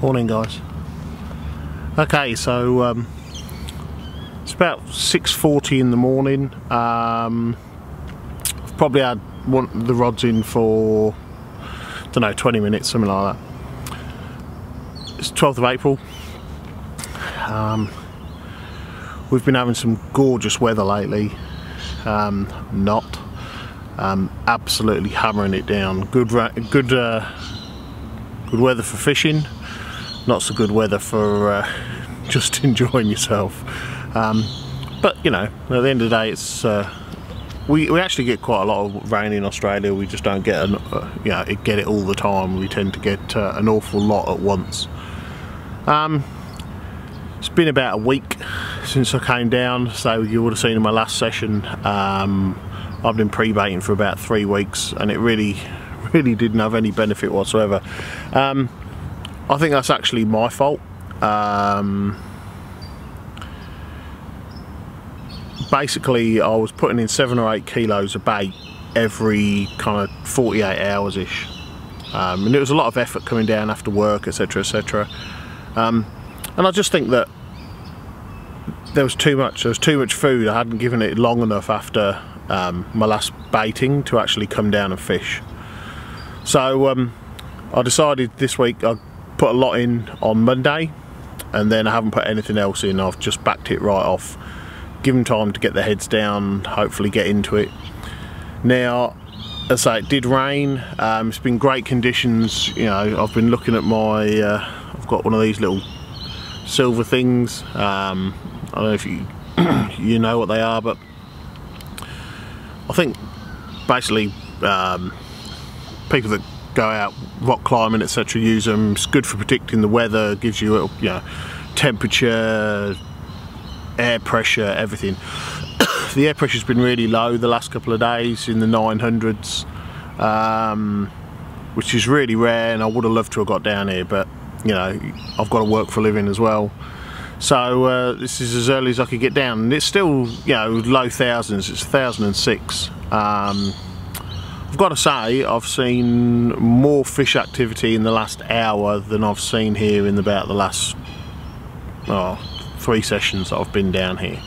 Morning, guys. Okay, so it's about 6:40 in the morning. I've probably had the rods in for, I don't know, 20 minutes, something like that. It's 12th of April. We've been having some gorgeous weather lately. Absolutely hammering it down. Good weather for fishing. Not so good weather for just enjoying yourself. But you know, at the end of the day, it's we actually get quite a lot of rain in Australia. We just don't get get it all the time. We tend to get an awful lot at once. It's been about a week since I came down, so you would have seen in my last session I've been pre-baiting for about 3 weeks, and it really didn't have any benefit whatsoever. I think that's actually my fault. Basically, I was putting in 7 or 8 kilos of bait every kind of 48 hours ish, and it was a lot of effort coming down after work, etc, etc. And I just think that there was too much food. I hadn't given it long enough after my last baiting to actually come down and fish. So I decided this week I'd put a lot in on Monday, and then I haven't put anything else in. I've just backed it right off, given time to get the heads down, hopefully get into it. Now, as I say, it did rain. It's been great conditions. You know, I've been looking at my I've got one of these little silver things. I don't know if you you know what they are, but I think basically people that go out rock climbing, etc, use them. It's good for predicting the weather, gives you temperature, air pressure, everything. The air pressure's been really low the last couple of days, in the 900s, which is really rare, and I would have loved to have got down here, but you know, I've got to work for a living as well. So this is as early as I could get down, and it's still, you know, low thousands. It's 1,006. I've got to say, I've seen more fish activity in the last hour than I've seen here in about the last 3 sessions that I've been down here.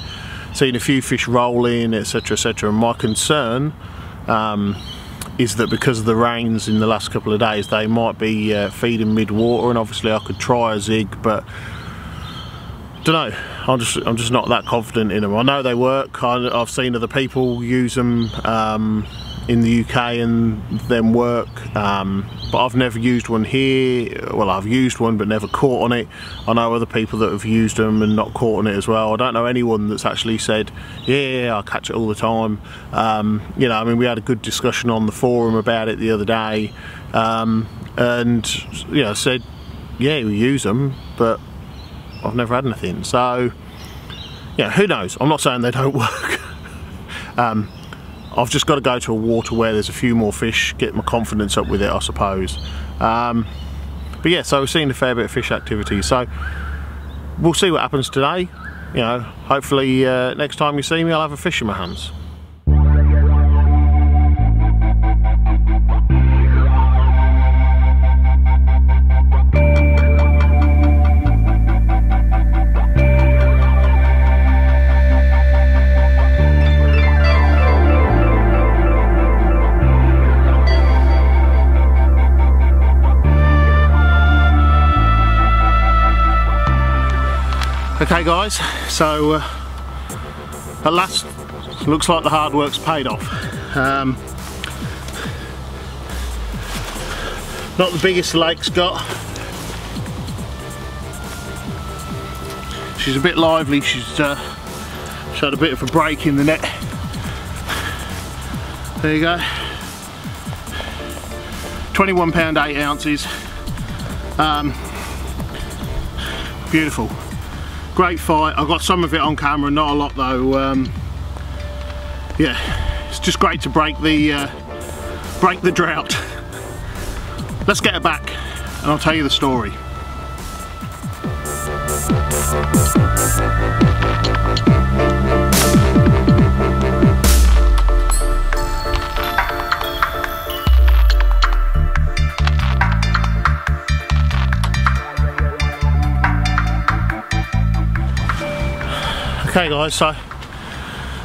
Seen a few fish rolling, etc, etc. And my concern is that because of the rains in the last couple of days, they might be feeding mid-water, and obviously I could try a zig, but don't know. I'm just not that confident in them. I know they work. I've seen other people use them in the UK and them work, but I've never used one here. Well, I've used one but never caught on it. I know other people that have used them and not caught on it as well. I don't know anyone that's actually said, yeah, I catch it all the time. You know, I mean, we had a good discussion on the forum about it the other day, and you know, said, yeah, we use them, but I've never had anything. So yeah, who knows? I'm not saying they don't work. I've just got to go to a water where there's a few more fish, get my confidence up with it, I suppose. But yeah, so we're seeing a fair bit of fish activity, so we'll see what happens today. You know, hopefully next time you see me, I'll have a fish in my hands. Okay guys, so at last, looks like the hard work's paid off. Not the biggest the lake's got. She's a bit lively. She's had a bit of a break in the net. There you go. 21 pound 8 ounces. Beautiful. Great fight. I got some of it on camera, not a lot though. Yeah, it's just great to break the drought. Let's get her back and I'll tell you the story. Okay guys, so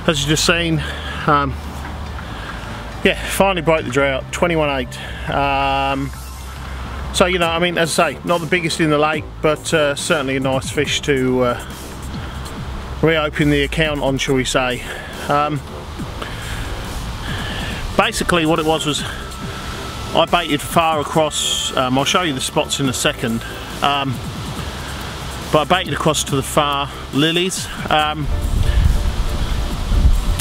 as you've just seen, yeah, finally broke the drought, 21.8. So, you know, I mean, as I say, not the biggest in the lake, but certainly a nice fish to reopen the account on, shall we say. Basically what it was I baited far across, I'll show you the spots in a second, but I baited across to the far lilies, and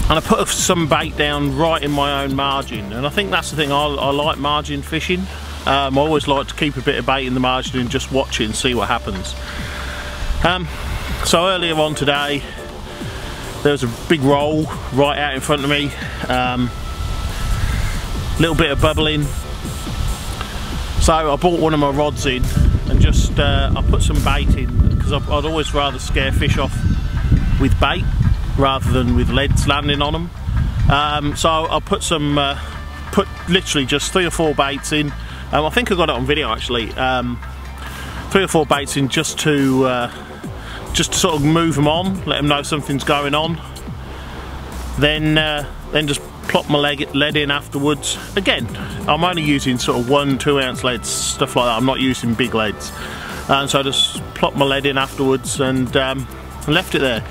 I put some bait down right in my own margin, and I think that's the thing, I like margin fishing. I always like to keep a bit of bait in the margin and just watch it and see what happens. So earlier on today there was a big roll right out in front of me, little bit of bubbling, so I brought one of my rods in and just I put some bait in, because I'd always rather scare fish off with bait rather than with leads landing on them. So I put some put literally just 3 or 4 baits in. I think I got it on video actually. 3 or 4 baits in just to sort of move them on, let them know something's going on. Then just plop my lead in afterwards. Again, I'm only using sort of 1-2 ounce leads, stuff like that. I'm not using big leads. And so I just plopped my lead in afterwards and left it there.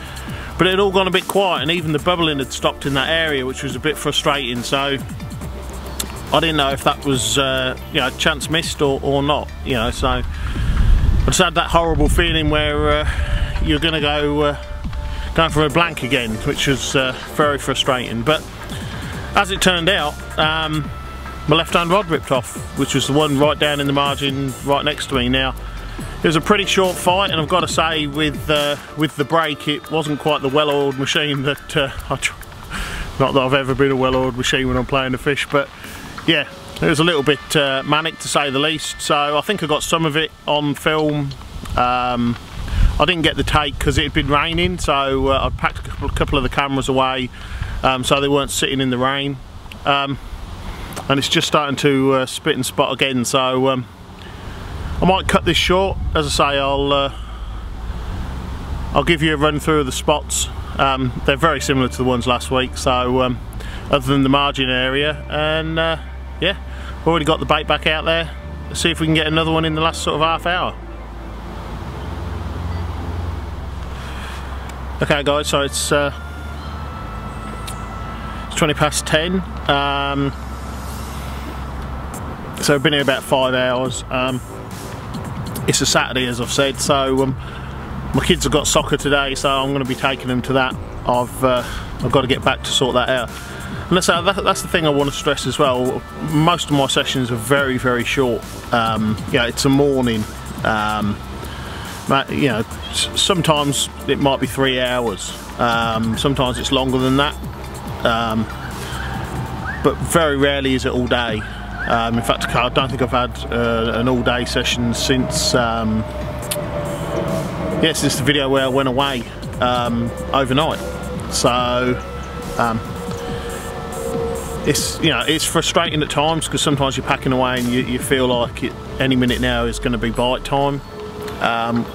But it had all gone a bit quiet, and even the bubbling had stopped in that area, which was a bit frustrating. So I didn't know if that was you know, chance missed or not, you know. So I just had that horrible feeling where you're going to go going for a blank again, which was very frustrating. But as it turned out, my left hand rod ripped off, which was the one right down in the margin right next to me. Now it was a pretty short fight, and I've got to say with the break, it wasn't quite the well-oiled machine that not that I've ever been a well-oiled machine when I'm playing the fish, but yeah, it was a little bit manic to say the least. So I think I got some of it on film. I didn't get the take because it had been raining, so I packed a couple of the cameras away so they weren't sitting in the rain. And it's just starting to spit and spot again, so I might cut this short. As I say, I'll give you a run through of the spots. They're very similar to the ones last week, so other than the margin area, and yeah, already got the bait back out there. Let's see if we can get another one in the last sort of half hour. Okay guys, so it's 20 past 10. So I've been here about 5 hours. It's a Saturday, as I've said, so my kids have got soccer today, so I'm going to be taking them to that. I've got to get back to sort that out. And that's the thing I want to stress as well. Most of my sessions are very, very short. Yeah, it's a morning. You know, sometimes it might be 3 hours. Sometimes it's longer than that. But very rarely is it all day. In fact, I don't think I've had an all-day session since yeah, since the video where I went away overnight. So it's, you know, it's frustrating at times, because sometimes you're packing away and you feel like any minute now is going to be bite time,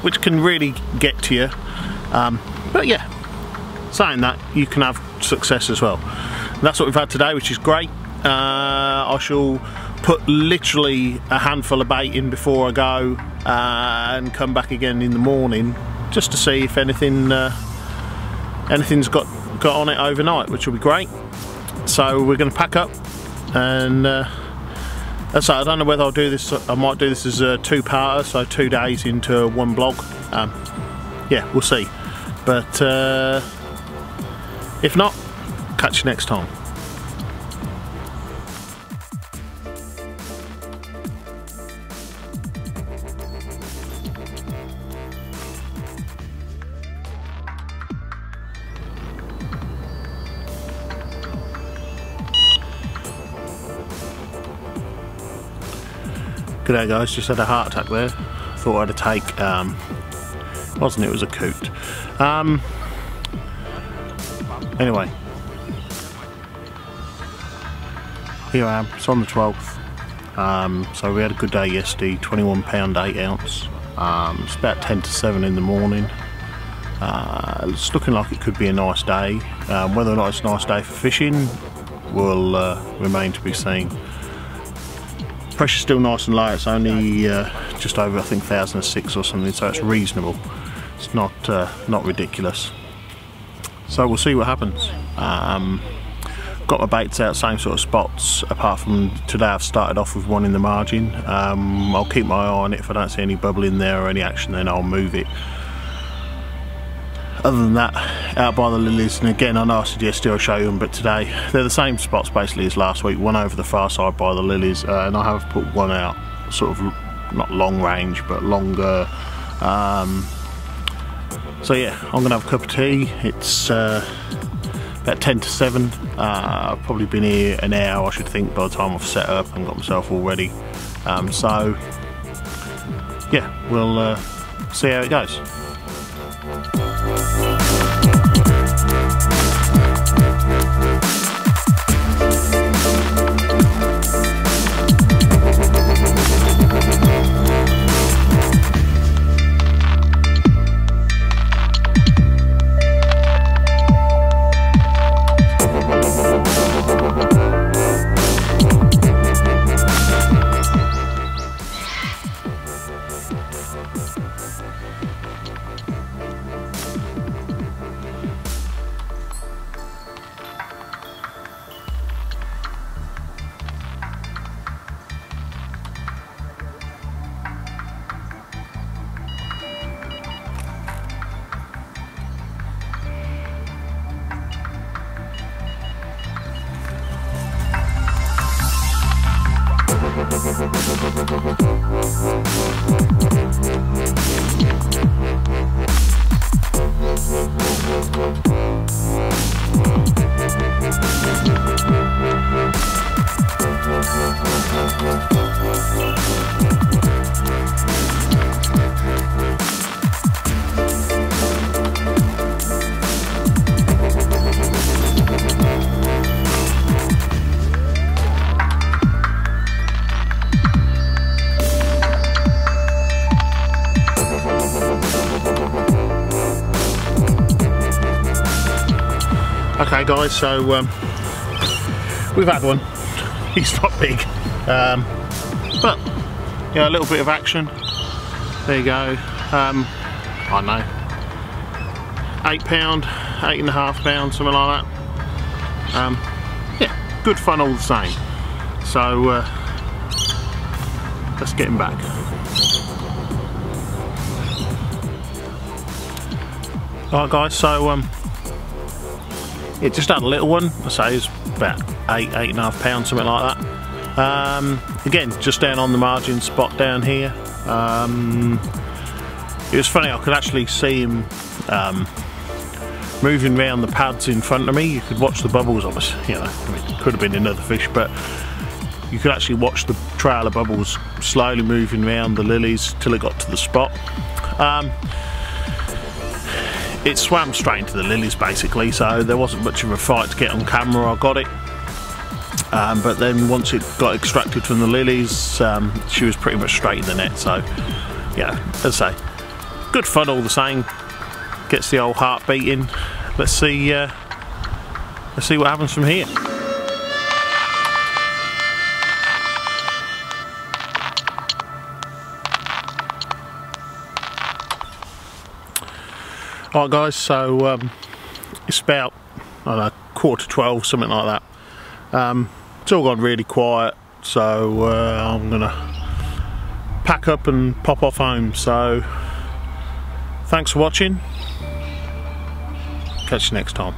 which can really get to you. But yeah, saying that, you can have success as well. And that's what we've had today, which is great. I shall put literally a handful of bait in before I go, and come back again in the morning just to see if anything's got on it overnight, which will be great. So we're going to pack up, and so I don't know whether I'll do this. I might do this as a 2-parter, so 2 days into one blog. Yeah, we'll see. But if not, catch you next time. G'day guys, just had a heart attack there. Thought I had a take, wasn't it? It was a coot. Anyway, here I am. It's on the 12th. So we had a good day yesterday. £21 8 ounce. It's about 10 to 7 in the morning. It's looking like it could be a nice day. Whether or not it's a nice day for fishing will remain to be seen. Pressure's still nice and low. It's only just over, I think, 1,006 or something, so it's reasonable. It's not ridiculous. So we'll see what happens. Got my baits out, same sort of spots, apart from today I've started off with one in the margin. I'll keep my eye on it. If I don't see any bubble in there or any action, then I'll move it. Other than that, out by the lilies, and again I know I suggested I'll show you them, but today they're the same spots basically as last week. One over the far side by the lilies, and I have put one out, sort of not long range but longer. So yeah, I'm gonna have a cup of tea. It's about 10 to 7. I've probably been here an hour, I should think, by the time I've set up and got myself all ready. So yeah, we'll see how it goes. Okay guys, so we've had one. He's not big, but yeah, a little bit of action. There you go. I don't know, £8, £8.5, something like that. Yeah, good fun all the same. So let's get him back. Alright guys, so it just had a little one. I say it's about £8.5, something like that. Again, just down on the margin spot down here. It was funny, I could actually see him moving around the pads in front of me. You could watch the bubbles, obviously, you know, I mean, it could have been another fish, but you could actually watch the trail of bubbles slowly moving around the lilies till it got to the spot. It swam straight into the lilies basically, so there wasn't much of a fight to get on camera. I got it, but then once it got extracted from the lilies, she was pretty much straight in the net. So yeah, as I say, good fun all the same. Gets the old heart beating. Let's see what happens from here. Alright guys, so it's about, I don't know, 11:45, something like that. It's all gone really quiet, so I'm gonna pack up and pop off home. So thanks for watching. Catch you next time.